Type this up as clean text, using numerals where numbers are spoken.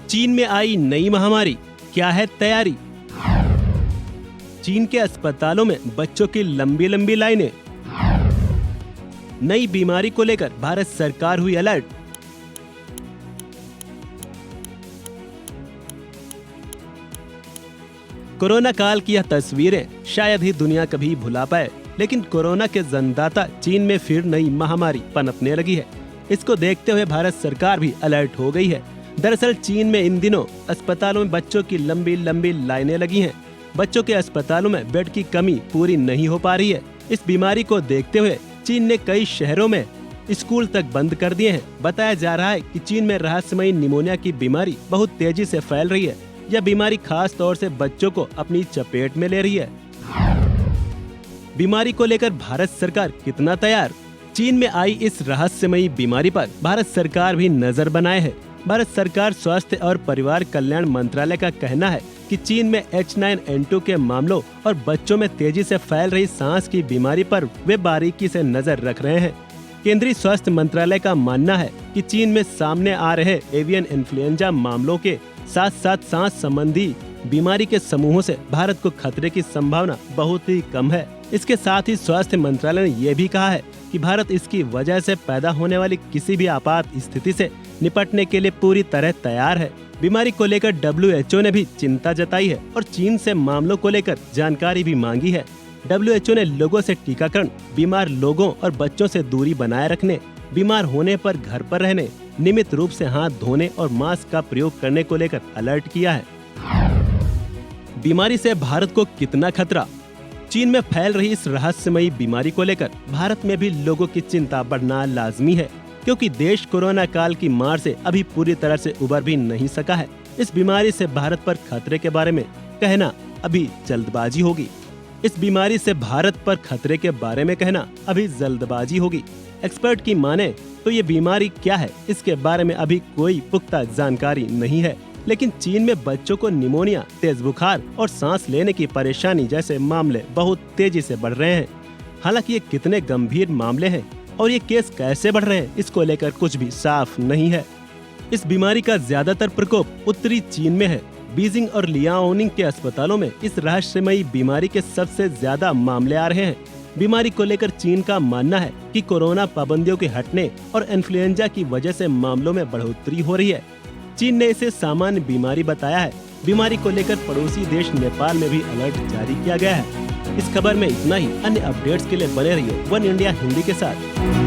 चीन में आई नई महामारी, क्या है तैयारी? चीन के अस्पतालों में बच्चों की लंबी लंबी लाइनें। नई बीमारी को लेकर भारत सरकार हुई अलर्ट। कोरोना काल की यह तस्वीरें शायद ही दुनिया कभी भुला पाए, लेकिन कोरोना के जन्मदाता चीन में फिर नई महामारी पनपने लगी है। इसको देखते हुए भारत सरकार भी अलर्ट हो गई है। दरअसल चीन में इन दिनों अस्पतालों में बच्चों की लंबी लंबी लाइनें लगी हैं। बच्चों के अस्पतालों में बेड की कमी पूरी नहीं हो पा रही है। इस बीमारी को देखते हुए चीन ने कई शहरों में स्कूल तक बंद कर दिए हैं। बताया जा रहा है कि चीन में रहस्यमयी निमोनिया की बीमारी बहुत तेजी से फैल रही है। यह बीमारी खास तौर से बच्चों को अपनी चपेट में ले रही है। बीमारी को लेकर भारत सरकार कितना तैयार? चीन में आई इस रहस्यमयी बीमारी पर भारत सरकार भी नजर बनाए है। भारत सरकार स्वास्थ्य और परिवार कल्याण मंत्रालय का कहना है कि चीन में H9N2 के मामलों और बच्चों में तेजी से फैल रही सांस की बीमारी पर वे बारीकी से नजर रख रहे हैं। केंद्रीय स्वास्थ्य मंत्रालय का मानना है कि चीन में सामने आ रहे एवियन इन्फ्लुएंजा मामलों के साथ साथ सांस संबंधी बीमारी के समूहों से भारत को खतरे की संभावना बहुत ही कम है। इसके साथ ही स्वास्थ्य मंत्रालय ने यह भी कहा है कि भारत इसकी वजह से पैदा होने वाली किसी भी आपात स्थिति से निपटने के लिए पूरी तरह तैयार है। बीमारी को लेकर WHO ने भी चिंता जताई है और चीन से मामलों को लेकर जानकारी भी मांगी है। WHO ने लोगों से टीकाकरण, बीमार लोगों और बच्चों से दूरी बनाए रखने, बीमार होने पर घर पर रहने, नियमित रूप से हाथ धोने और मास्क का प्रयोग करने को लेकर अलर्ट किया है। बीमारी से भारत को कितना खतरा? चीन में फैल रही इस रहस्यमयी बीमारी को लेकर भारत में भी लोगों की चिंता बढ़ना लाजमी है, क्योंकि देश कोरोना काल की मार से अभी पूरी तरह से उबर भी नहीं सका है। इस बीमारी से भारत पर खतरे के बारे में कहना अभी जल्दबाजी होगी। इस बीमारी से भारत पर खतरे के बारे में कहना अभी जल्दबाजी होगी। एक्सपर्ट की माने तो ये बीमारी क्या है, इसके बारे में अभी कोई पुख्ता जानकारी नहीं है। लेकिन चीन में बच्चों को निमोनिया, तेज बुखार और सांस लेने की परेशानी जैसे मामले बहुत तेजी से बढ़ रहे हैं। हालांकि ये कितने गंभीर मामले हैं और ये केस कैसे बढ़ रहे हैं, इसको लेकर कुछ भी साफ नहीं है। इस बीमारी का ज्यादातर प्रकोप उत्तरी चीन में है। बीजिंग और लियाओनिंग के अस्पतालों में इस रहस्यमयी बीमारी के सबसे ज्यादा मामले आ रहे हैं। बीमारी को लेकर चीन का मानना है कि कोरोना पाबंदियों के हटने और इन्फ्लुएंजा की वजह से मामलों में बढ़ोतरी हो रही है। चीन ने इसे सामान्य बीमारी बताया है। बीमारी को लेकर पड़ोसी देश नेपाल में भी अलर्ट जारी किया गया है। इस खबर में इतना ही। अन्य अपडेट्स के लिए बने रहिए वन इंडिया हिंदी के साथ।